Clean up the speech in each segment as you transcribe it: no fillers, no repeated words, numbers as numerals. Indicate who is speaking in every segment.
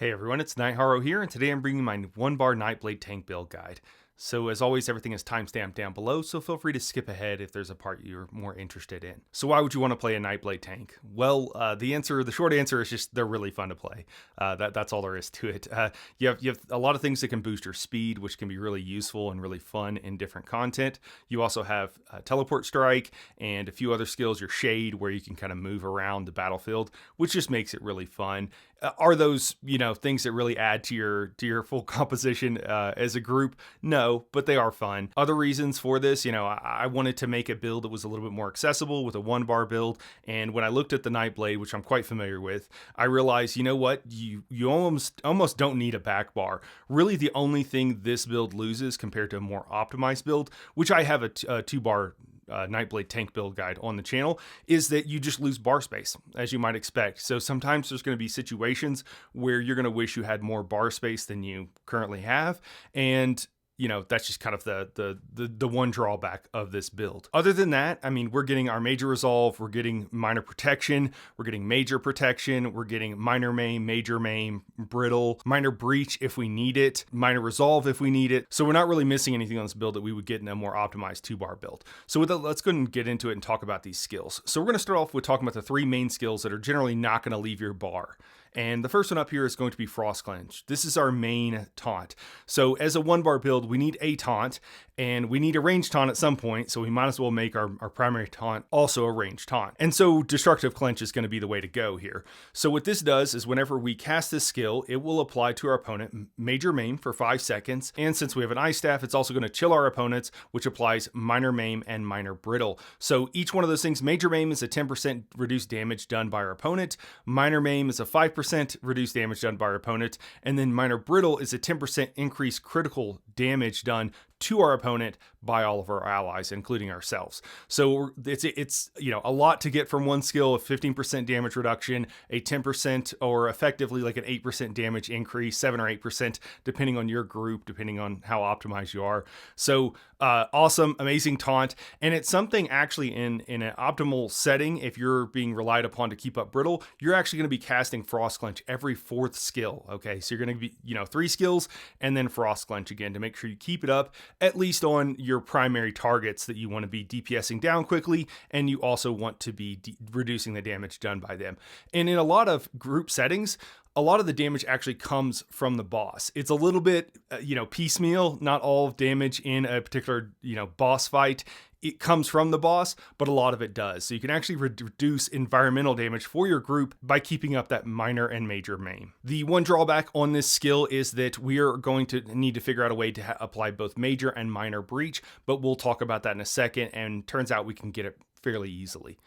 Speaker 1: Hey everyone, it's Nightharo here, and today I'm bringing my 1-bar Nightblade tank build guide. So as always, everything is timestamped down below, so feel free to skip ahead if there's a part you're more interested in. So why would you want to play a Nightblade tank? Well, the short answer is just they're really fun to play. That's all there is to it. You have a lot of things that can boost your speed, which can be really useful and really fun in different content. You also have teleport strike and a few other skills, your shade, where you can kind of move around the battlefield, which just makes it really fun. Are those, things that really add to your full composition as a group? No, but they are fun. Other reasons for this, I wanted to make a build that was a little bit more accessible with a 1-bar build. And when I looked at the Nightblade, which I'm quite familiar with, I realized, you know what, you almost don't need a back bar. Really, the only thing this build loses compared to a more optimized build, which I have a 2-bar Nightblade tank build guide on the channel, is that you just lose bar space, as you might expect. So sometimes there's going to be situations where you're going to wish you had more bar space than you currently have, and that's just kind of the one drawback of this build. Other than that, I mean, we're getting our major resolve, we're getting minor protection, we're getting major protection, we're getting minor maim, major maim, brittle, minor breach if we need it, minor resolve if we need it. So we're not really missing anything on this build that we would get in a more optimized 2-bar build. So with that, let's go ahead and get into it and talk about these skills. So we're going to start off with talking about the 3 main skills that are generally not going to leave your bar. And the first one up here is going to be Frost Clench. This is our main taunt. So as a 1-bar build, we need a taunt, and we need a ranged taunt at some point, so we might as well make our primary taunt also a ranged taunt. And so Destructive Clench is going to be the way to go here. So what this does is whenever we cast this skill, it will apply to our opponent Major Maim for 5 seconds, and since we have an Ice Staff, it's also going to chill our opponents, which applies Minor Maim and Minor Brittle. So each one of those things, Major Maim is a 10% reduced damage done by our opponent, Minor Maim is a 5% reduced damage done by our opponent, and then Minor Brittle is a 10% increased critical damage done to our opponent by all of our allies, including ourselves. So it's a lot to get from one skill, a 15% damage reduction, a 10% or effectively like an 8% damage increase, 7 or 8%, depending on your group, depending on how optimized you are. So awesome, amazing taunt. And it's something actually in an optimal setting, if you're being relied upon to keep up Brittle, you're actually going to be casting Frost Clench every 4th skill. Okay, so you're going to be, 3 skills and then Frost Clench again to make sure you keep it up, at least on your primary targets that you want to be DPSing down quickly, and you also want to be reducing the damage done by them. And in a lot of group settings, a lot of the damage actually comes from the boss. It's a little bit, piecemeal. Not all damage in a particular, boss fight it comes from the boss, but a lot of it does. So you can actually reduce environmental damage for your group by keeping up that minor and major maim. The one drawback on this skill is that we are going to need to figure out a way to apply both major and minor breach, but we'll talk about that in a second, and turns out we can get it fairly easily.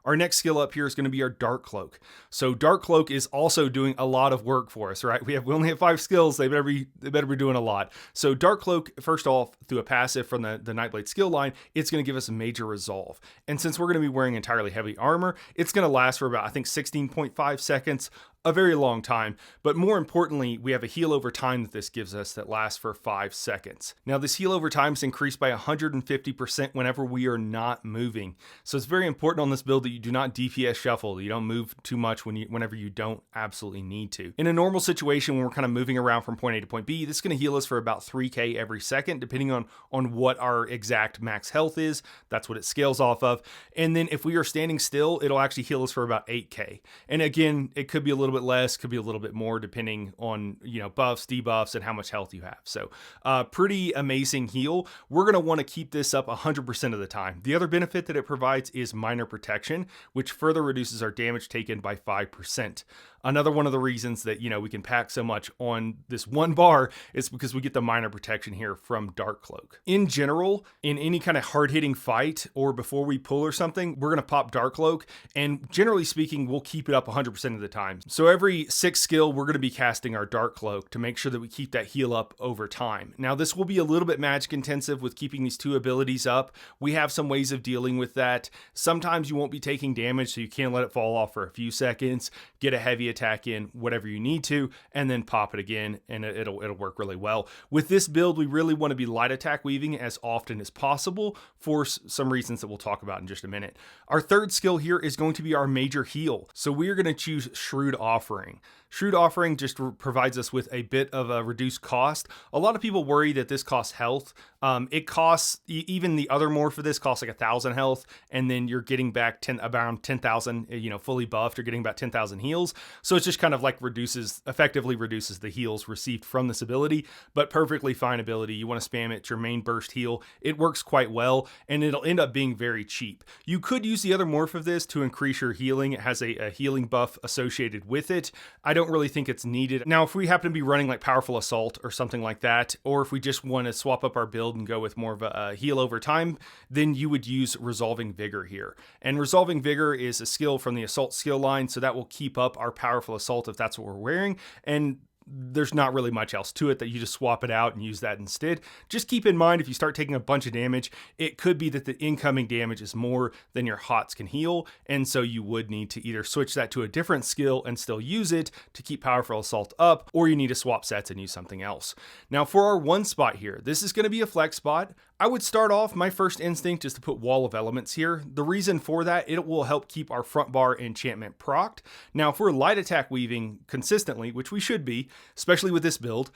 Speaker 1: Our next skill up here is going to be our Dark Cloak. So Dark Cloak is also doing a lot of work for us, right? We only have 5 skills. They better be doing a lot. So Dark Cloak, first off, through a passive from the Nightblade skill line, it's going to give us a major resolve. And since we're going to be wearing entirely heavy armor, it's going to last for about, I think, 16.5 seconds. A very long time, but more importantly, we have a heal over time that this gives us that lasts for 5 seconds. Now, this heal over time is increased by 150% whenever we are not moving. So it's very important on this build that you do not DPS shuffle. You don't move too much whenever you don't absolutely need to. In a normal situation, when we're kind of moving around from point A to point B, this is going to heal us for about 3k every second, depending on what our exact max health is. That's what it scales off of. And then if we are standing still, it'll actually heal us for about 8k. And again, it could be a little bit less, could be a little bit more, depending on buffs, debuffs, and how much health you have. So pretty amazing heal. We're going to want to keep this up 100% of the time. The other benefit that it provides is minor protection, which further reduces our damage taken by 5%. Another one of the reasons that we can pack so much on this 1 bar is because we get the minor protection here from Dark Cloak. In general, in any kind of hard-hitting fight or before we pull or something, we're going to pop Dark Cloak, and generally speaking, we'll keep it up 100% of the time. So every 6 skill, we're going to be casting our Dark Cloak to make sure that we keep that heal up over time. Now, this will be a little bit magic intensive with keeping these 2 abilities up. We have some ways of dealing with that. Sometimes you won't be taking damage, so you can't let it fall off for a few seconds, get a heavy attack in, whatever you need to, and then pop it again, and it'll work really well. With this build, we really want to be light attack weaving as often as possible for some reasons that we'll talk about in just a minute. Our third skill here is going to be our major heal. So we are going to choose Shrewd Offering. Shrewd Offering just provides us with a bit of a reduced cost. A lot of people worry that this costs health. It costs, even the other morph for this costs like 1,000 health, and then you're getting back around 10,000, fully buffed, you're getting about 10,000 heals. So it's just kind of like effectively reduces the heals received from this ability, but perfectly fine ability. You want to spam it, it's your main burst heal. It works quite well, and it'll end up being very cheap. You could use the other morph of this to increase your healing. It has a healing buff associated with it. I don't really think it's needed. Now, if we happen to be running like Powerful Assault or something like that, or if we just want to swap up our build and go with more of a heal over time, then you would use Resolving Vigor here. And Resolving Vigor is a skill from the Assault skill line, so that will keep up our Powerful Assault if that's what we're wearing. And there's not really much else to it, that you just swap it out and use that instead. Just keep in mind, if you start taking a bunch of damage, it could be that the incoming damage is more than your hots can heal, and so you would need to either switch that to a different skill and still use it to keep Powerful Assault up, or you need to swap sets and use something else. Now for our one spot here, this is going to be a flex spot. I would start off, my first instinct is to put Wall of Elements here. The reason for that, it will help keep our front bar enchantment procced. Now if we're light attack weaving consistently, which we should be, especially with this build,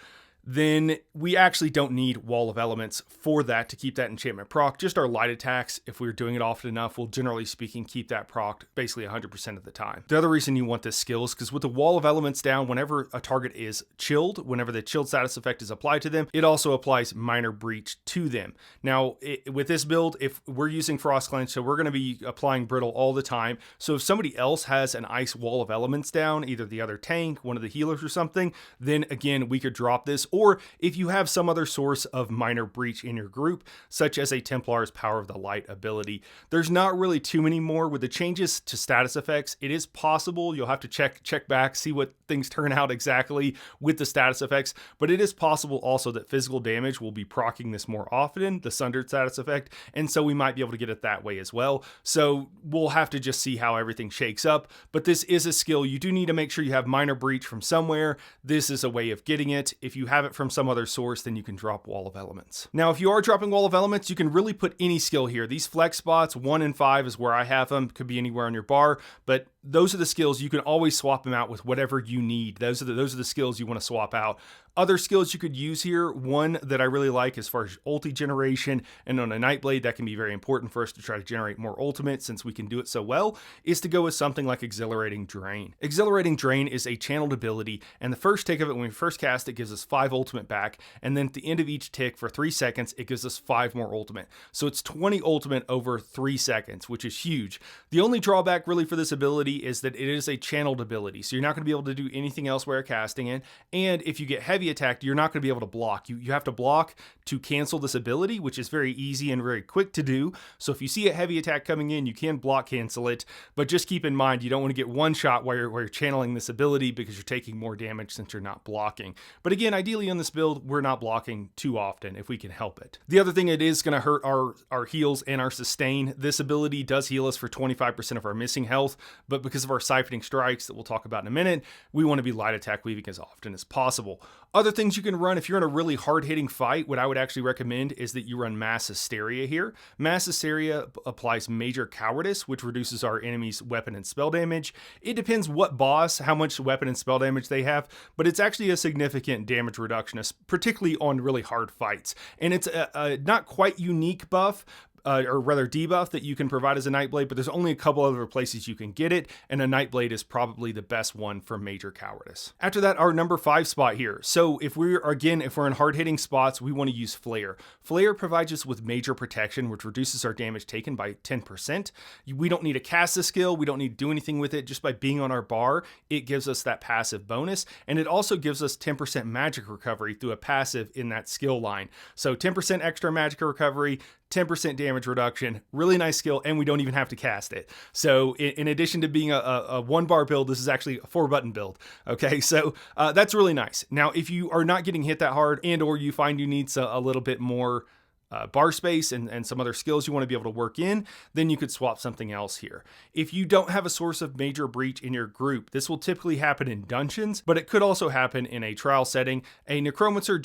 Speaker 1: then we actually don't need Wall of Elements for that to keep that enchantment proc. Just our light attacks, if we're doing it often enough, will generally speaking keep that procced basically 100% of the time. The other reason you want this skill is because with the Wall of Elements down, whenever a target is chilled, whenever the chilled status effect is applied to them, it also applies Minor Breach to them. Now, with this build, if we're using Frost Clench, so we're going to be applying Brittle all the time. So if somebody else has an Ice Wall of Elements down, either the other tank, one of the healers or something, then again, we could drop this. Or if you have some other source of Minor Breach in your group, such as a Templar's Power of the Light ability. There's not really too many more. With the changes to status effects, it is possible. You'll have to check back, see what things turn out exactly with the status effects, but it is possible also that physical damage will be proccing this more often, the Sundered status effect, and so we might be able to get it that way as well. So we'll have to just see how everything shakes up, but this is a skill. You do need to make sure you have Minor Breach from somewhere. This is a way of getting it. If you have it from some other source, then you can drop Wall of Elements. Now, if you are dropping Wall of Elements, you can really put any skill here. These flex spots, 1 and 5 is where I have them. Could be anywhere on your bar, but those are the skills. You can always swap them out with whatever you need. Those are the skills you want to swap out. Other skills you could use here, one that I really like as far as ulti generation, and on a Nightblade that can be very important for us to try to generate more ultimate since we can do it so well, is to go with something like Exhilarating Drain. Exhilarating Drain is a channeled ability, and the first tick of it, when we first cast it, gives us 5 ultimate back, and then at the end of each tick for 3 seconds, it gives us 5 more ultimate. So it's 20 ultimate over 3 seconds, which is huge. The only drawback really for this ability is that it is a channeled ability, so you're not going to be able to do anything else while casting it, and if you get heavy attacked, you're not going to be able to block. You have to block to cancel this ability, which is very easy and very quick to do. So if you see a heavy attack coming in, you can block cancel it, but just keep in mind you don't want to get one shot while you're channeling this ability because you're taking more damage since you're not blocking. But again, ideally on this build, we're not blocking too often if we can help it. The other thing, it is going to hurt our heals and our sustain. This ability does heal us for 25% of our missing health, but because of our siphoning strikes that we'll talk about in a minute, we want to be light attack weaving as often as possible. Other things you can run if you're in a really hard-hitting fight, what I would actually recommend is that you run Mass Hysteria here. Mass Hysteria applies Major Cowardice, which reduces our enemy's weapon and spell damage. It depends what boss, how much weapon and spell damage they have, but it's actually a significant damage reduction, particularly on really hard fights. And it's a not quite unique buff, or rather debuff, that you can provide as a Nightblade, but there's only a couple other places you can get it, and a Nightblade is probably the best one for Major Cowardice. After that, our number 5 spot here. So if we're in hard-hitting spots, we want to use Flare. Flare provides us with major protection, which reduces our damage taken by 10%. We don't need to cast a skill, we don't need to do anything with it. Just by being on our bar, it gives us that passive bonus, and it also gives us 10% magic recovery through a passive in that skill line. So 10% extra magic recovery, 10% damage reduction, really nice skill, and we don't even have to cast it. So in addition to being a 1-bar build, this is actually a 4-button build. Okay, so that's really nice. Now, if you are not getting hit that hard, and or you find you need a little bit more bar space and some other skills you want to be able to work in, then you could swap something else here. If you don't have a source of major breach in your group, this will typically happen in dungeons, but it could also happen in a trial setting. A necromancer, a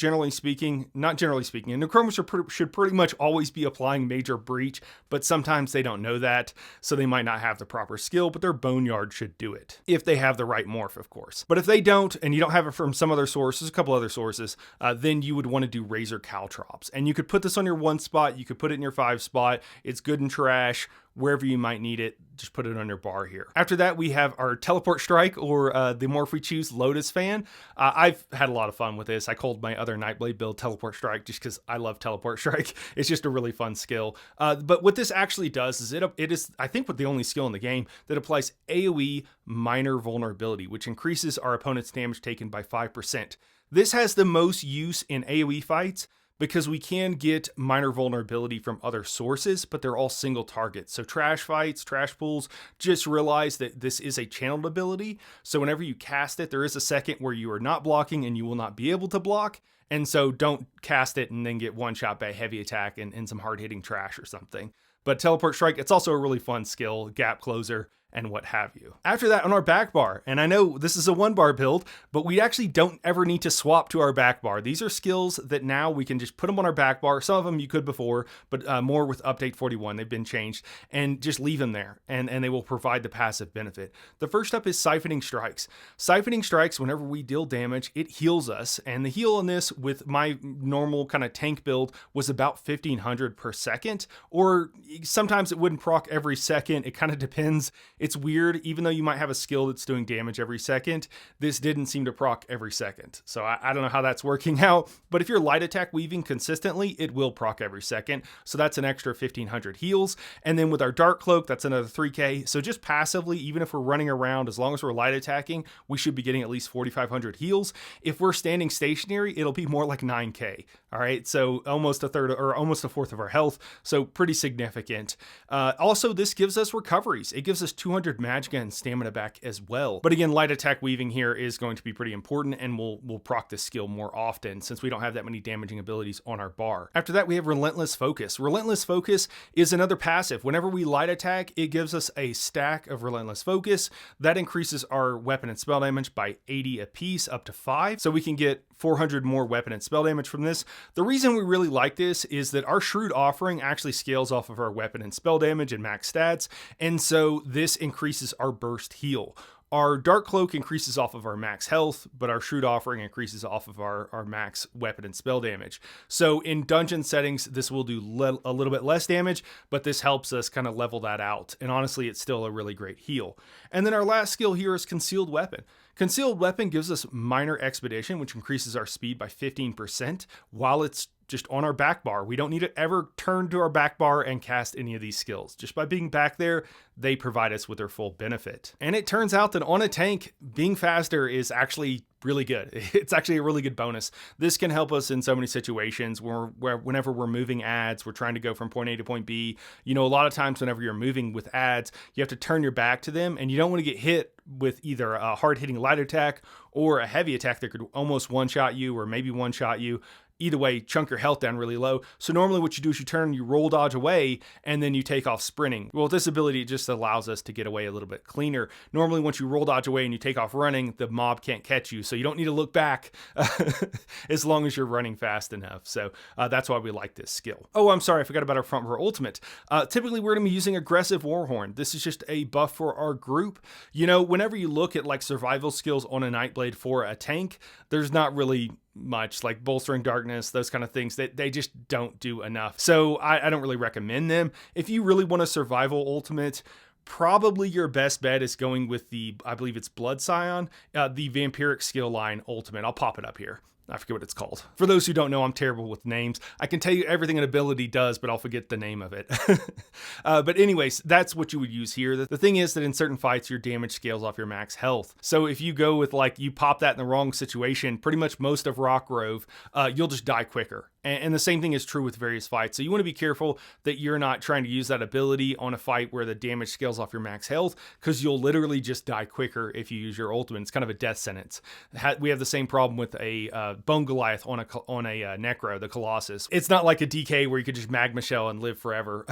Speaker 1: necromancer should pretty much always be applying major breach, but sometimes they don't know that, so they might not have the proper skill, but their boneyard should do it. If they have the right morph, of course. But if they don't, and you don't have it from some other sources, a couple other sources, then you would want to do Razor Caltrops. And you could put this on your 1 spot, you could put it in your 5 spot. It's good in trash. Wherever you might need it, just put it on your bar here. After that, we have our Teleport Strike, or the morph we choose, Lotus Fan. I've had a lot of fun with this. I called my other Nightblade build Teleport Strike just because I love Teleport Strike. It's just a really fun skill. But what this actually does is it is, I think, the only skill in the game that applies AoE minor vulnerability, which increases our opponent's damage taken by 5%. This has the most use in AoE fights, because we can get minor vulnerability from other sources, but they're all single targets. So trash fights, trash pools, just realize that this is a channeled ability. So whenever you cast it, there is a second where you are not blocking and you will not be able to block. And so don't cast it and then get one shot by heavy attack and some hard hitting trash or something. But Teleport Strike, it's also a really fun skill, gap closer, and what have you. After that, on our back bar, and I know this is a 1 bar build, but we actually don't ever need to swap to our back bar. These are skills that now we can just put them on our back bar. Some of them you could before, but more with update 41, they've been changed, and just leave them there, and they will provide the passive benefit. The first up is Siphoning Strikes. Siphoning Strikes, whenever we deal damage, it heals us, and the heal on this with my normal kind of tank build was about 1500 per second, or sometimes it wouldn't proc every second. It kind of depends. It's weird, even though you might have a skill that's doing damage every second, this didn't seem to proc every second. So I don't know how that's working out, but if you're light attack weaving consistently, it will proc every second. So that's an extra 1500 heals. And then with our Dark Cloak, that's another 3k. So just passively, even if we're running around, as long as we're light attacking, we should be getting at least 4500 heals. If we're standing stationary, it'll be more like 9k. All right, so almost a third or almost a fourth of our health. So pretty significant. Also, this gives us recoveries. It gives us 200 magicka and stamina back as well. But again, light attack weaving here is going to be pretty important, and we'll proc this skill more often since we don't have that many damaging abilities on our bar. After that, we have Relentless Focus. Relentless Focus is another passive. Whenever we light attack, it gives us a stack of Relentless Focus. That increases our weapon and spell damage by 80 apiece, up to 5. So we can get 400 more weapon and spell damage from this. The reason we really like this is that our Shrewd Offering actually scales off of our weapon and spell damage and max stats, and so this increases our burst heal. Our Dark Cloak increases off of our max health, but our Shrewd Offering increases off of our max weapon and spell damage. So in dungeon settings, this will do a little bit less damage, but this helps us kind of level that out. And honestly, it's still a really great heal. And then our last skill here is Concealed Weapon. Concealed Weapon gives us minor expedition, which increases our speed by 15% while it's just on our back bar. We don't need to ever turn to our back bar and cast any of these skills. Just by being back there, they provide us with their full benefit. And it turns out that on a tank, being faster is actually really good. It's actually a really good bonus. This can help us in so many situations where whenever we're moving adds, we're trying to go from point A to point B. You know, a lot of times whenever you're moving with adds, you have to turn your back to them, and you don't want to get hit with either a hard-hitting light attack or a heavy attack that could almost one-shot you or maybe one-shot you. Either way, chunk your health down really low. So normally what you do is you turn, you roll dodge away, and then you take off sprinting. Well, with this ability, it just allows us to get away a little bit cleaner. Normally, once you roll dodge away and you take off running, the mob can't catch you. So you don't need to look back as long as you're running fast enough. So that's why we like this skill. Oh, I'm sorry, I forgot about our front row ultimate. Typically, we're going to be using Aggressive Warhorn. This is just a buff for our group. You know, whenever you look at like survival skills on a Nightblade for a tank, there's not really much, like Bolstering Darkness, those kind of things, that they just don't do enough. So I don't really recommend them. If you really want a survival ultimate, probably your best bet is going with the, I believe it's Blood Scion, the Vampiric Skill Line ultimate. I'll pop it up here. I forget what it's called. For those who don't know, I'm terrible with names. I can tell you everything an ability does, but I'll forget the name of it. But anyways, that's what you would use here. The thing is that in certain fights, your damage scales off your max health. So if you go with like, you pop that in the wrong situation, pretty much most of Rockgrove, you'll just die quicker. And the same thing is true with various fights. So you want to be careful that you're not trying to use that ability on a fight where the damage scales off your max health, because you'll literally just die quicker if you use your ultimate. It's kind of a death sentence. We have the same problem with a Bone Goliath on a Necro, the Colossus. It's not like a DK where you could just Magma Shell and live forever,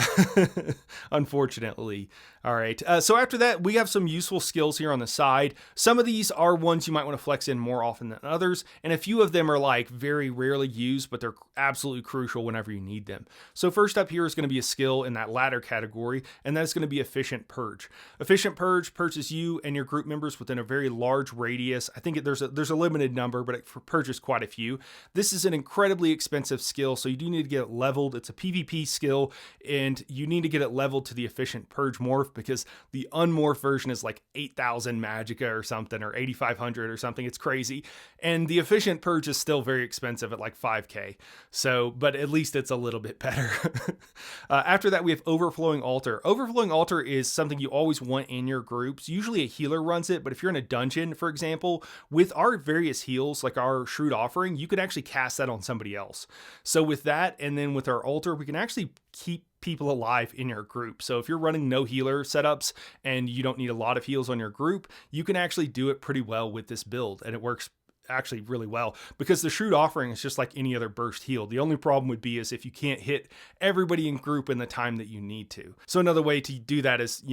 Speaker 1: unfortunately. All right, so after that, we have some useful skills here on the side. Some of these are ones you might want to flex in more often than others, and a few of them are like very rarely used, but they're absolutely crucial whenever you need them. So first up here is going to be a skill in that latter category, and that's going to be Efficient Purge. Efficient Purge purges you and your group members within a very large radius. I think there's a limited number, but it purges quite a few. This is an incredibly expensive skill, so you do need to get it leveled. It's a PvP skill, and you need to get it leveled to the Efficient Purge morph, because the unmorph version is like 8,000 magicka or something, or 8,500 or something. It's crazy. And the Efficient Purge is still very expensive at like 5k. So, but at least it's a little bit better. After that, we have Overflowing Altar. Overflowing Altar is something you always want in your groups. Usually a healer runs it, but if you're in a dungeon, for example, with our various heals, like our Shrewd Offering, you can actually cast that on somebody else. So with that, and then with our altar, we can actually keep people alive in your group. So if you're running no healer setups and you don't need a lot of heals on your group, you can actually do it pretty well with this build, and it works actually really well, because the Shrewd Offering is just like any other burst heal. The only problem would be is if you can't hit everybody in group in the time that you need to. So another way to do that is,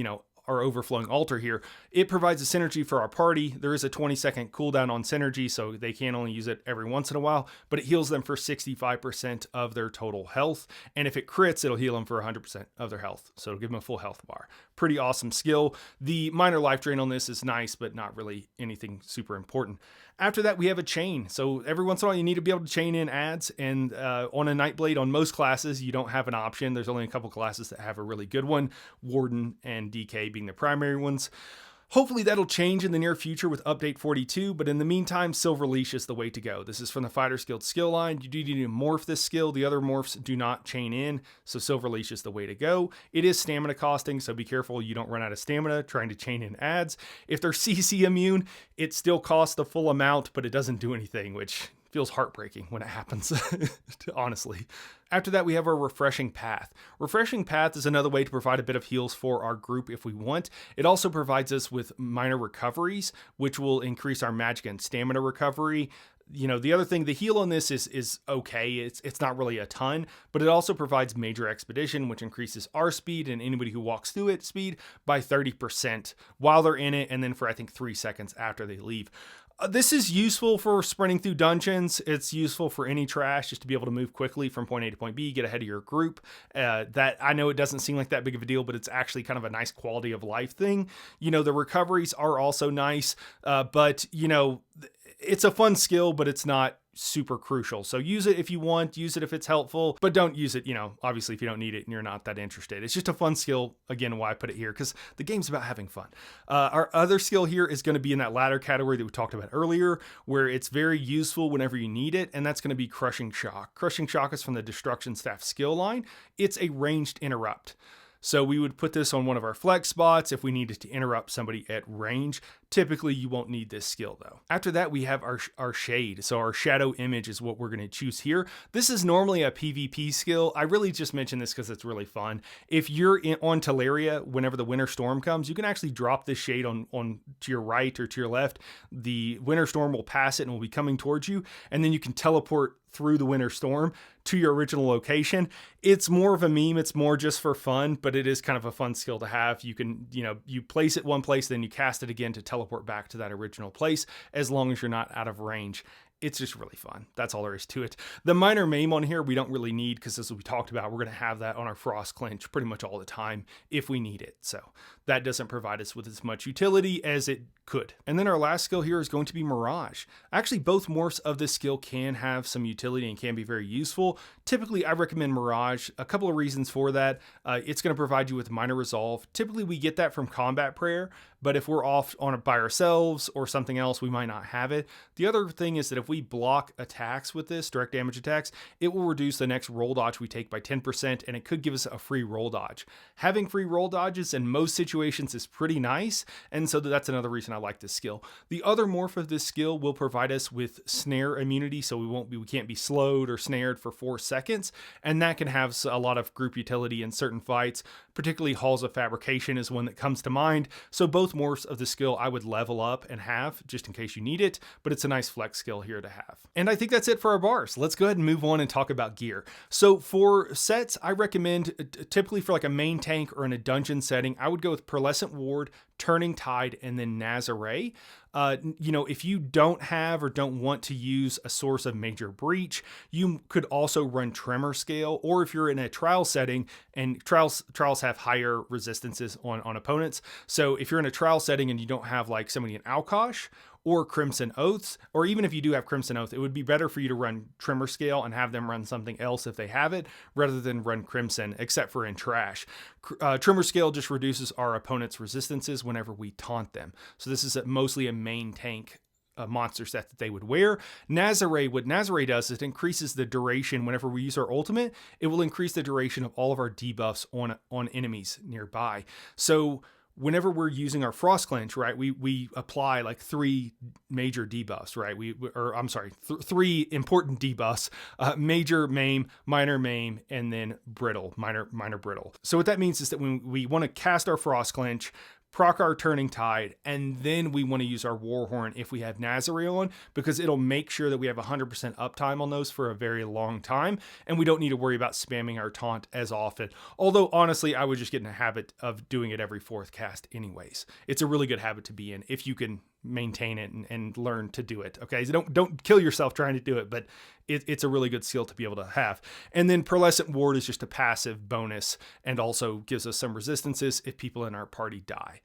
Speaker 1: our Overflowing Altar here. It provides a synergy for our party. There is a 20-second cooldown on synergy, so they can only use it every once in a while, but it heals them for 65% of their total health. And if it crits, it'll heal them for 100% of their health. So it'll give them a full health bar. Pretty awesome skill. The minor life drain on this is nice, but not really anything super important. After that, we have a chain. So every once in a while, you need to be able to chain in adds. And on a Nightblade, on most classes, you don't have an option. There's only a couple classes that have a really good one, Warden and DK being the primary ones. Hopefully that'll change in the near future with update 42, but in the meantime, Silver Leash is the way to go. This is from the Fighters Guild skill line. You do need to morph this skill. The other morphs do not chain in, so Silver Leash is the way to go. It is stamina costing, so be careful you don't run out of stamina trying to chain in adds. If they're CC immune, it still costs the full amount, but it doesn't do anything, which feels heartbreaking when it happens, honestly. After that, we have our Refreshing Path. Refreshing Path is another way to provide a bit of heals for our group if we want. It also provides us with minor recoveries, which will increase our magic and stamina recovery. The other thing, the heal on this is okay. It's not really a ton, but it also provides Major Expedition, which increases our speed and anybody who walks through it speed by 30% while they're in it, and then for, I think, 3 seconds after they leave. This is useful for sprinting through dungeons. It's useful for any trash, just to be able to move quickly from point A to point B, get ahead of your group. That I know it doesn't seem like that big of a deal, but it's actually kind of a nice quality of life thing. The recoveries are also nice, but it's a fun skill, but it's not super crucial. So use it if you want, use it if it's helpful, but don't use it, obviously if you don't need it and you're not that interested. It's just a fun skill. Again, why I put it here, because the game's about having fun. Our other skill here is going to be in that latter category that we talked about earlier, where it's very useful whenever you need it, and that's going to be Crushing Shock. Crushing Shock is from the Destruction Staff skill line. It's a ranged interrupt. So we would put this on one of our flex spots if we needed to interrupt somebody at range. Typically, you won't need this skill though. After that, we have our Shade. So our Shadow Image is what we're going to choose here. This is normally a PvP skill. I really just mentioned this because it's really fun. If you're on Teleria, whenever the Winter Storm comes, you can actually drop this Shade on to your right or to your left. The Winter Storm will pass it and will be coming towards you, and then you can teleport through the Winter Storm to your original location. It's more of a meme. It's more just for fun, but it is kind of a fun skill to have. You can, you place it one place, then you cast it again to teleport back to that original place, as long as you're not out of range. It's just really fun. That's all there is to it. The minor maim on here, we don't really need, because as we talked about, we're going to have that on our Frost Clinch pretty much all the time if we need it. So that doesn't provide us with as much utility as it could. And then our last skill here is going to be Mirage. Actually, both morphs of this skill can have some utility and can be very useful. Typically, I recommend Mirage. A couple of reasons for that. It's going to provide you with minor resolve. Typically, we get that from Combat Prayer, but if we're off on it by ourselves or something else, we might not have it. The other thing is that if we block attacks with this, direct damage attacks, it will reduce the next roll dodge we take by 10%, and it could give us a free roll dodge. Having free roll dodges in most situations is pretty nice, and so that's another reason I like this skill. The other morph of this skill will provide us with snare immunity, so we can't be slowed or snared for 4 seconds, and that can have a lot of group utility in certain fights. Particularly Halls of Fabrication is one that comes to mind. So both both morphs of the skill I would level up and have just in case you need it, but it's a nice flex skill here to have. And I think that's it for our bars. Let's go ahead and move on and talk about gear. So for sets, I recommend typically for like a main tank or in a dungeon setting, I would go with Pearlescent Ward, Turning Tide, and then Nazare. If you don't have or don't want to use a source of major breach, you could also run Tremor Scale, or if you're in a trial setting, and trials have higher resistances on opponents. So if you're in a trial setting and you don't have like somebody in Alkosh or Crimson Oaths, or even if you do have Crimson Oath, it would be better for you to run Tremor Scale and have them run something else if they have it, rather than run Crimson, except for in Trash. Tremor Scale just reduces our opponent's resistances whenever we taunt them. So this is mostly a main tank monster set that they would wear. Nazare, what Nazare does is it increases the duration whenever we use our ultimate. It will increase the duration of all of our debuffs on enemies nearby. So whenever we're using our Frost Clench, right, we apply like 3 major debuffs, right? Three important debuffs: major maim, minor maim, and then brittle, minor brittle. So what that means is that when we want to cast our Frost Clench, proc our Turning Tide, and then we want to use our Warhorn if we have Nazare on, because it'll make sure that we have 100% uptime on those for a very long time, and we don't need to worry about spamming our taunt as often. Although, honestly, I would just get in a habit of doing it every 4th cast anyways. It's a really good habit to be in if you can maintain it and learn to do it. Okay, so don't kill yourself trying to do it, but it's a really good skill to be able to have. And then Pearlescent Ward is just a passive bonus and also gives us some resistances if people in our party die.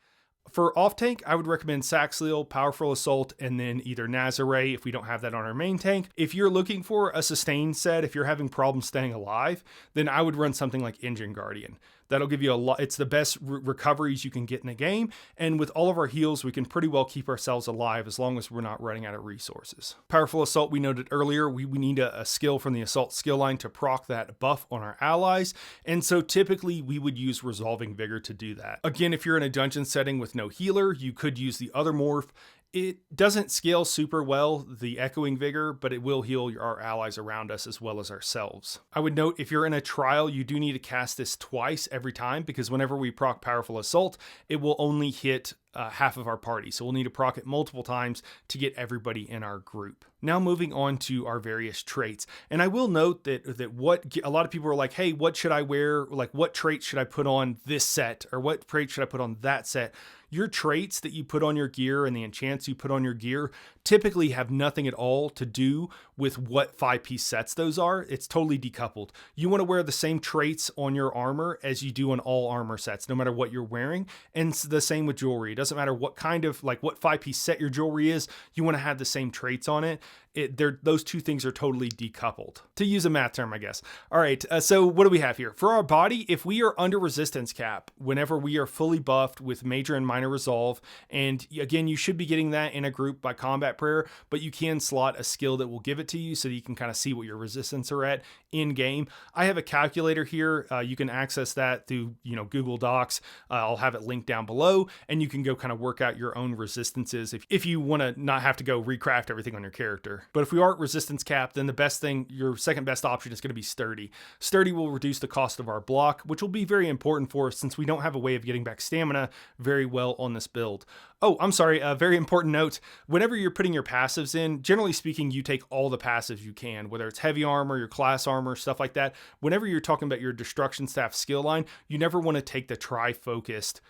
Speaker 1: For off tank, I would recommend Saxhleel, Powerful Assault, and then either Nazare if we don't have that on our main tank. If you're looking for a sustain set, if you're having problems staying alive, then I would run something like Engine Guardian. That'll give you a lot. It's the best recoveries you can get in the game. And with all of our heals, we can pretty well keep ourselves alive as long as we're not running out of resources. Powerful Assault, we noted earlier, we need a skill from the Assault skill line to proc that buff on our allies. And so typically we would use Resolving Vigor to do that. Again, if you're in a dungeon setting with no healer, you could use the other morph. It doesn't scale super well, the Echoing Vigor, but it will heal our allies around us as well as ourselves. I would note if you're in a trial, you do need to cast this twice every time, because whenever we proc Powerful Assault, it will only hit half of our party. So we'll need to proc it multiple times to get everybody in our group. Now moving on to our various traits. And I will note that what a lot of people are like, hey, what should I wear? Like, what traits should I put on this set? Or what traits should I put on that set? Your traits that you put on your gear and the enchants you put on your gear typically have nothing at all to do with what 5-piece sets those are. It's totally decoupled. You want to wear the same traits on your armor as you do on all armor sets, no matter what you're wearing. And it's the same with jewelry. It doesn't matter what kind of, like, what 5-piece set your jewelry is, you want to have the same traits on it. Those two things are totally decoupled, to use a math term, I guess. All right, so what do we have here? For our body, if we are under resistance cap, whenever we are fully buffed with major and minor resolve, and again, you should be getting that in a group by combat prayer, but you can slot a skill that will give it to you so that you can kind of see what your resistance are at in game. I have a calculator here. You can access that through Google Docs. I'll have it linked down below, and you can go kind of work out your own resistances if you want to not have to go recraft everything on your character. But if we aren't resistance capped, then the best thing, your second best option is going to be Sturdy. Sturdy will reduce the cost of our block, which will be very important for us since we don't have a way of getting back stamina very well on this build. Oh, I'm sorry, a very important note. Whenever you're putting your passives in, generally speaking, you take all the passives you can, whether it's heavy armor, your class armor, stuff like that. Whenever you're talking about your Destruction Staff skill line, you never want to take the tri-focused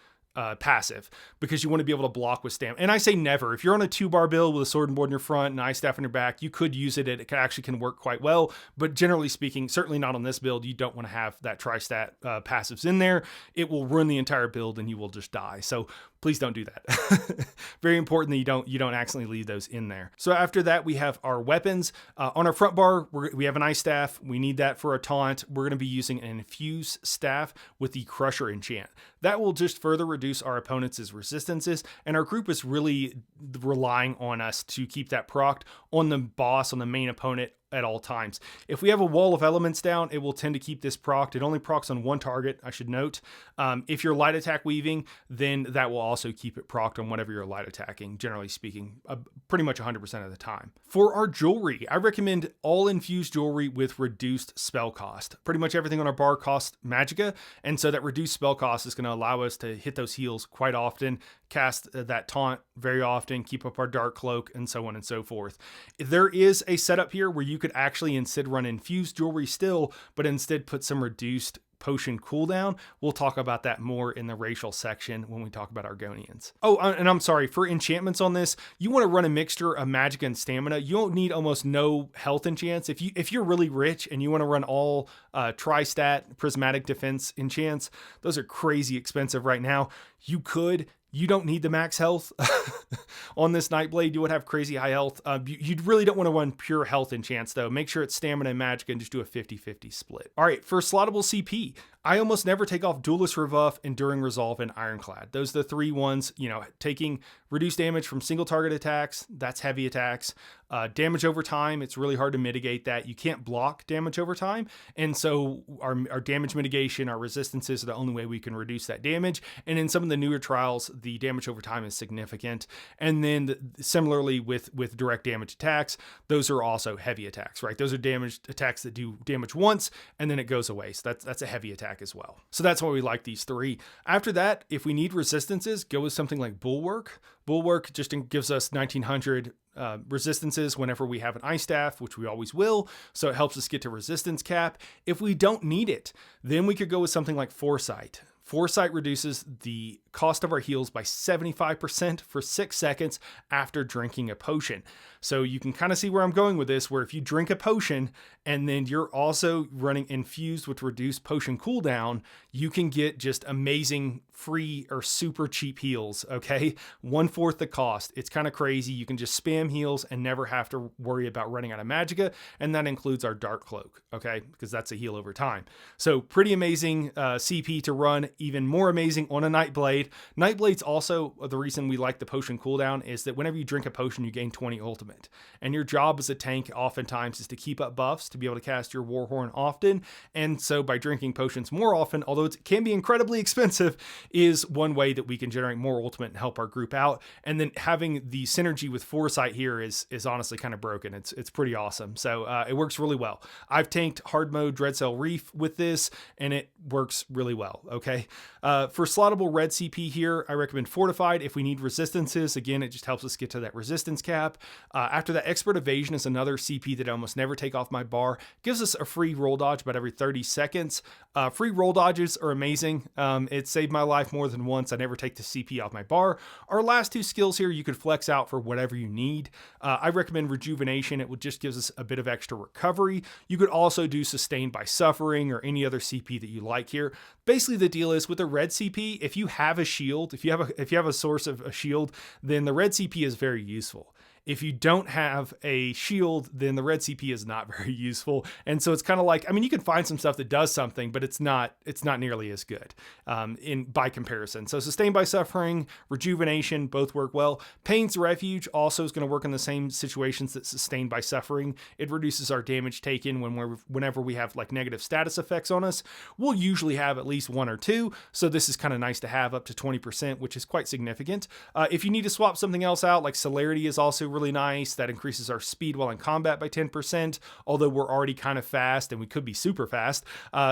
Speaker 1: passive, because you want to be able to block with stamina. And I say never. If you're on a 2-bar build with a sword and board in your front and ice staff on your back, you could use it. It actually can work quite well. But generally speaking, certainly not on this build, you don't want to have that tri-stat passives in there. It will ruin the entire build and you will just die. So please don't do that. Very important that you don't accidentally leave those in there. So after that, we have our weapons. On our front bar, we have an ice staff. We need that for a taunt. We're going to be using an infuse staff with the Crusher enchant. That will just further reduce our opponents' resistances, and our group is really relying on us to keep that procced on the boss, on the main opponent, at all times. If we have a wall of elements down, it will tend to keep this procced. It only procs on one target, I should note. If you're light attack weaving, then that will also keep it procced on whatever you're light attacking, generally speaking, pretty much 100% of the time. For our jewelry, I recommend all infused jewelry with reduced spell cost. Pretty much everything on our bar costs magicka, and so that reduced spell cost is going to allow us to hit those heals quite often, cast that taunt very often, keep up our dark cloak, and so on and so forth. There is a setup here where you could actually instead run infused jewelry still, but instead put some reduced potion cooldown. We'll talk about that more in the racial section when we talk about Argonians. Oh, and I'm sorry, for enchantments on this, you want to run a mixture of magic and stamina. You don't need almost no health enchants. If you're really rich and you want to run all tri-stat prismatic defense enchants, those are crazy expensive right now. You could. You don't need the max health on this Nightblade. You would have crazy high health. You really don't want to run pure health enchants though. Make sure it's stamina and magic and just do a 50-50 split. All right, for slottable CP, I almost never take off Duelist Rebuff, Enduring Resolve, and Ironclad. Those are the three ones, taking reduced damage from single target attacks. That's heavy attacks. Damage over time, it's really hard to mitigate that. You can't block damage over time. And so our damage mitigation, our resistances are the only way we can reduce that damage. And in some of the newer trials, the damage over time is significant. And then similarly with direct damage attacks, those are also heavy attacks, right? Those are damaged attacks that do damage once and then it goes away. So that's a heavy attack as well. So that's why we like these three. After that, if we need resistances, go with something like Bulwark. Bulwark just gives us 1900 resistances whenever we have an ice staff, which we always will. So it helps us get to resistance cap. If we don't need it, then we could go with something like Foresight. Foresight reduces the cost of our heals by 75% for 6 seconds after drinking a potion. So you can kind of see where I'm going with this, where if you drink a potion and then you're also running infused with reduced potion cooldown, you can get just amazing free or super cheap heals, okay? 1/4 the cost. It's kind of crazy. You can just spam heals and never have to worry about running out of magicka, and that includes our Dark Cloak, okay? Because that's a heal over time. So pretty amazing CP to run, even more amazing on a Nightblade. Nightblade's also the reason we like the potion cooldown is that whenever you drink a potion, you gain 20 ultimate. And your job as a tank oftentimes is to keep up buffs, to be able to cast your Warhorn often. And so by drinking potions more often, although it can be incredibly expensive, is one way that we can generate more ultimate and help our group out. And then having the synergy with Foresight here is honestly kind of broken. It's pretty awesome. So it works really well. I've tanked hard mode Dreadcell Reef with this, and it works really well, okay? For slottable red CP here, I recommend Fortified if we need resistances. Again, it just helps us get to that resistance cap. After that, Expert Evasion is another CP that I almost never take off my bar. Gives us a free roll dodge about every 30 seconds. Free roll dodges are amazing. It saved my life more than once. I never take the CP off my bar. Our last two skills here, you could flex out for whatever you need. I recommend Rejuvenation. It just gives us a bit of extra recovery. You could also do Sustained by Suffering or any other CP that you like here. Basically, the deal is with a red CP, if you have a shield, if you have a source of a shield, then the red CP is very useful. If you don't have a shield, then the red CP is not very useful. And so it's kind of like, I mean, you can find some stuff that does something, but it's not nearly as good by comparison. So Sustained by Suffering, Rejuvenation, both work well. Pain's Refuge also is going to work in the same situations that Sustained by Suffering. It reduces our damage taken whenever we have like negative status effects on us. We'll usually have at least one or two. So this is kind of nice to have up to 20%, which is quite significant. If you need to swap something else out, like Celerity is also really nice. That increases our speed while in combat by 10%, although we're already kind of fast and we could be super fast.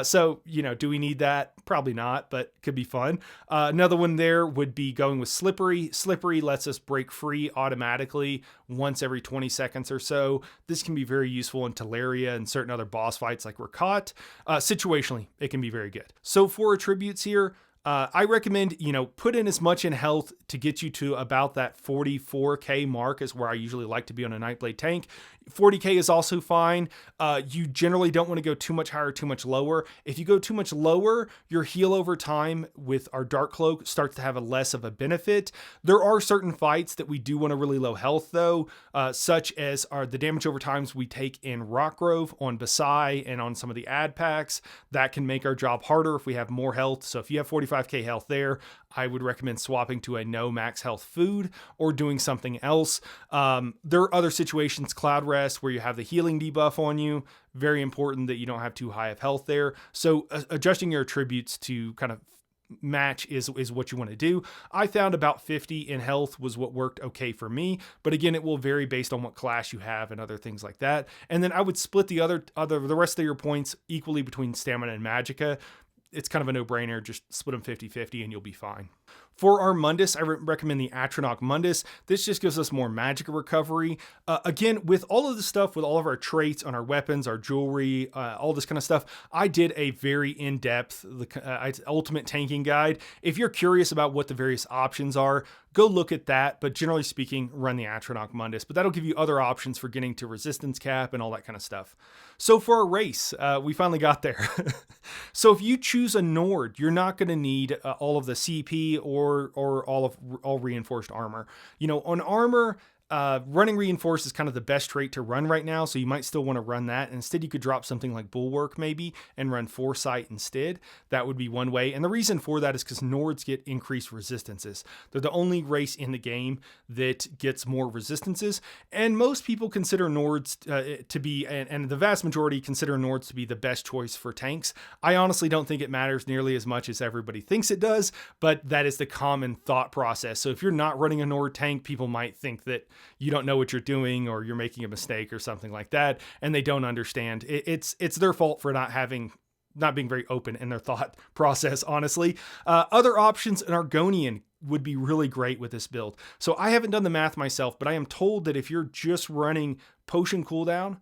Speaker 1: So, do we need that? Probably not, but could be fun. Another one there would be going with Slippery. Slippery lets us break free automatically once every 20 seconds or so. This can be very useful in Teleria and certain other boss fights like Rakat. Situationally, it can be very good. So for attributes here, I recommend, put in as much in health to get you to about that 44k mark is where I usually like to be on a Nightblade tank. 40k is also fine. You generally don't want to go too much higher, too much lower. If you go too much lower, your heal over time with our Dark Cloak starts to have a less of a benefit. There are certain fights that we do want a really low health though, such as the damage over times we take in Rockgrove on Basai and on some of the ad packs. That can make our job harder if we have more health. So if you have 45k health there, I would recommend swapping to a no max health food or doing something else. There are other situations, Cloud Rest, where you have the healing debuff on you. Very important that you don't have too high of health there. So adjusting your attributes to kind of match is what you want to do. I found about 50 in health was what worked okay for me, but again, it will vary based on what class you have and other things like that. And then I would split the rest of your points equally between stamina and magicka. It's kind of a no-brainer. Just split them 50-50 and you'll be fine. For our Mundus, I recommend the Atronach Mundus. This just gives us more magicka recovery. Again, with all of the stuff, with all of our traits on our weapons, our jewelry, all this kind of stuff, I did a very in-depth ultimate tanking guide. If you're curious about what the various options are, go look at that. But generally speaking, run the Atronach Mundus. But that'll give you other options for getting to resistance cap and all that kind of stuff. So for our race, we finally got there. So if you choose a Nord, you're not going to need all of the CP or all reinforced armor. You know, on armor, running reinforced is kind of the best trait to run right now, so you might still want to run that. Instead, you could drop something like Bulwark maybe and run Foresight instead. That would be one way. And the reason for that is because Nords get increased resistances. They're the only race in the game that gets more resistances, and most people consider Nords to be, and the vast majority consider Nords to be the best choice for tanks. I honestly don't think it matters nearly as much as everybody thinks it does, but that is the common thought process. So if you're not running a Nord tank, people might think that you don't know what you're doing or you're making a mistake or something like that, and they don't understand. It's their fault for not being very open in their thought process, honestly. Other options, an Argonian would be really great with this build. So I haven't done the math myself, but I am told that if you're just running potion cooldown,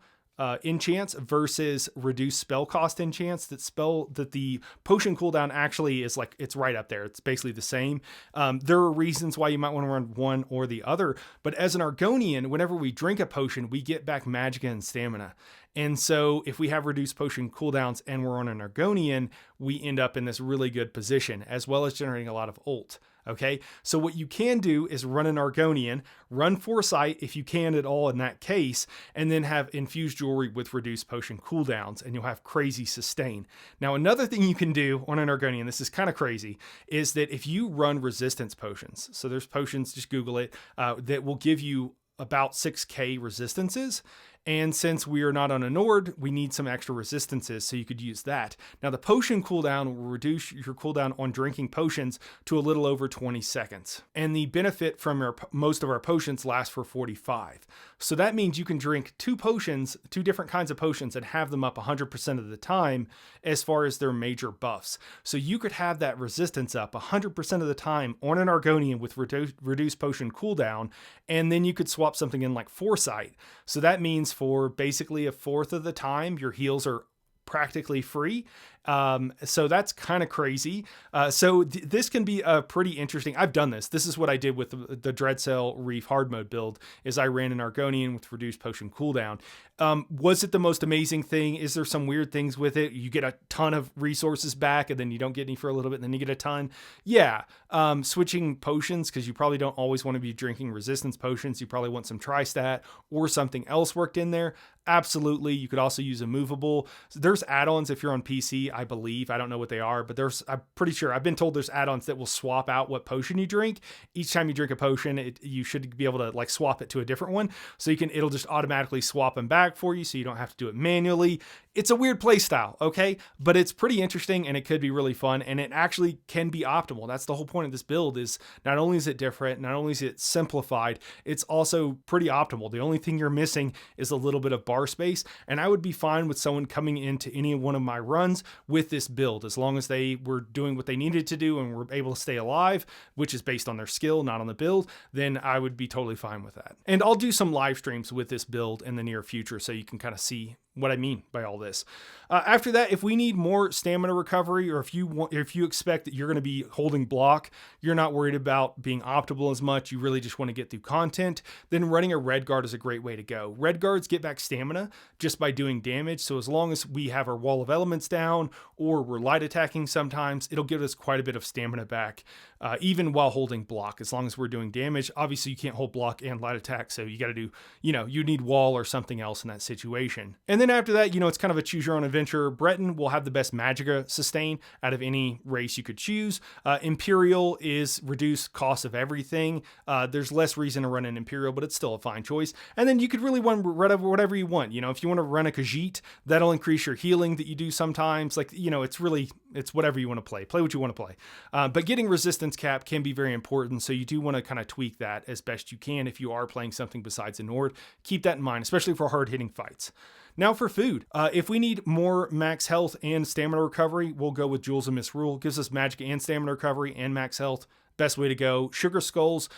Speaker 1: enchants versus reduced spell cost enchants, that the potion cooldown actually is like, it's right up there. It's basically the same. There are reasons why you might want to run one or the other, but as an Argonian, whenever we drink a potion, we get back magicka and stamina. And so if we have reduced potion cooldowns and we're on an Argonian, we end up in this really good position, as well as generating a lot of ult. Okay, so what you can do is run an Argonian, run Foresight if you can at all in that case, and then have infused jewelry with reduced potion cooldowns, and you'll have crazy sustain. Now, another thing you can do on an Argonian, this is kind of crazy, is that if you run resistance potions, so there's potions, just Google it, that will give you about 6k resistances. And since we are not on a Nord, we need some extra resistances, so you could use that. Now, the potion cooldown will reduce your cooldown on drinking potions to a little over 20 seconds. And the benefit from most of our potions lasts for 45. So that means you can drink two different kinds of potions, and have them up 100% of the time as far as their major buffs. So you could have that resistance up 100% of the time on an Argonian with reduced potion cooldown, and then you could swap something in like Foresight. So that means for basically a fourth of the time, your heals are practically free. So that's kind of crazy. So this can be a pretty interesting. I've done this. This is what I did with the Dreadcell Reef hard mode build, is I ran an Argonian with reduced potion cooldown. Was it the most amazing thing? Is there some weird things with it? You get a ton of resources back, and then you don't get any for a little bit, and then you get a ton. Yeah. Switching potions, because you probably don't always want to be drinking resistance potions. You probably want some Tristat or something else worked in there. Absolutely. You could also use a movable. There's add-ons if you're on PC, I believe. I don't know what they are, but I'm pretty sure. I've been told there's add-ons that will swap out what potion you drink. Each time you drink a potion, you should be able to like swap it to a different one. So it'll just automatically swap them back for you, so you don't have to do it manually. It's a weird play style, okay? But it's pretty interesting, and it could be really fun, and it actually can be optimal. That's the whole point of this build, is not only is it different, not only is it simplified, it's also pretty optimal. The only thing you're missing is a little bit of bar space, and I would be fine with someone coming into any one of my runs with this build, as long as they were doing what they needed to do and were able to stay alive, which is based on their skill, not on the build, then I would be totally fine with that. And I'll do some live streams with this build in the near future, so you can kind of see what I mean by all this. After that, if we need more stamina recovery, or if you expect that you're going to be holding block, you're not worried about being optimal as much, you really just want to get through content, then running a Red Guard is a great way to go. Red Guards get back stamina just by doing damage, so as long as we have our Wall of Elements down, or we're light attacking sometimes, it'll give us quite a bit of stamina back. even while holding block, as long as we're doing damage. Obviously, you can't hold block and light attack, so you got to do, you need wall or something else in that situation. And then after that, it's kind of a choose your own adventure. Breton will have the best Magicka sustain out of any race you could choose. Imperial is reduced cost of everything. There's less reason to run an Imperial, but it's still a fine choice. And then you could really run whatever you want. If you want to run a Khajiit, that'll increase your healing that you do sometimes. It's whatever you want to play. Play what you want to play. But getting resistance cap can be very important, so you do want to kind of tweak that as best you can if you are playing something besides the Nord. Keep that in mind, especially for hard-hitting fights. Now for food. If we need more max health and stamina recovery, we'll go with Jewels of Misrule. Gives us magic and stamina recovery and max health. Best way to go. Sugar Skulls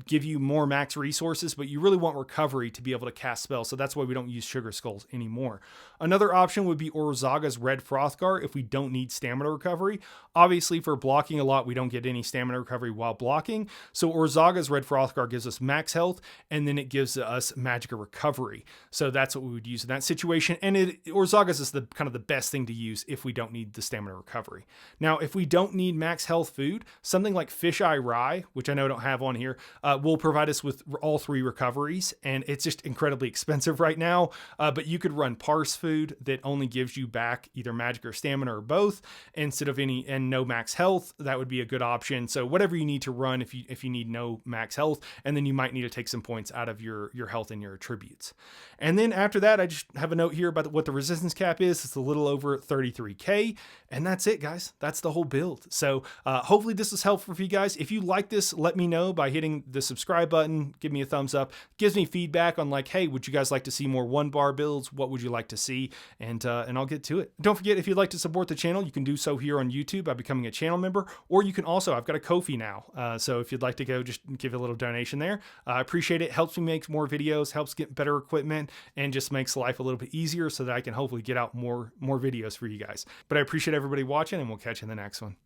Speaker 1: give you more max resources, but you really want recovery to be able to cast spells, so that's why we don't use Sugar Skulls anymore. Another option would be Orzaga's Red Frothgar if we don't need stamina recovery. Obviously, for blocking a lot, we don't get any stamina recovery while blocking, so Orzaga's Red Frothgar gives us max health, and then it gives us Magicka recovery. So that's what we would use in that situation, and Orzaga's is the kind of the best thing to use if we don't need the stamina recovery. Now, if we don't need max health food, something like Fisheye Rye, which I know I don't have on here, will provide us with all 3 recoveries, and it's just incredibly expensive right now, but you could run Parse food that only gives you back either magic or stamina or both instead of any, and no max health. That would be a good option. So whatever you need to run if you need no max health, and then you might need to take some points out of your health and your attributes. And then after that, I just have a note here about what the resistance cap is. It's a little over 33k, and that's it, guys. That's the whole build. So hopefully this is helpful for you guys. If you like this, let me know by hitting the subscribe button. Give me a thumbs up. Gives me feedback on hey, would you guys like to see more 1-bar builds? What would you like to see? And I'll get to it. Don't forget, if you'd like to support the channel, you can do so here on YouTube by becoming a channel member, or you can also, I've got a Ko-fi now. So if you'd like to go, just give a little donation there. I appreciate it. Helps me make more videos, helps get better equipment, and just makes life a little bit easier so that I can hopefully get out more videos for you guys. But I appreciate everybody watching, and we'll catch you in the next one.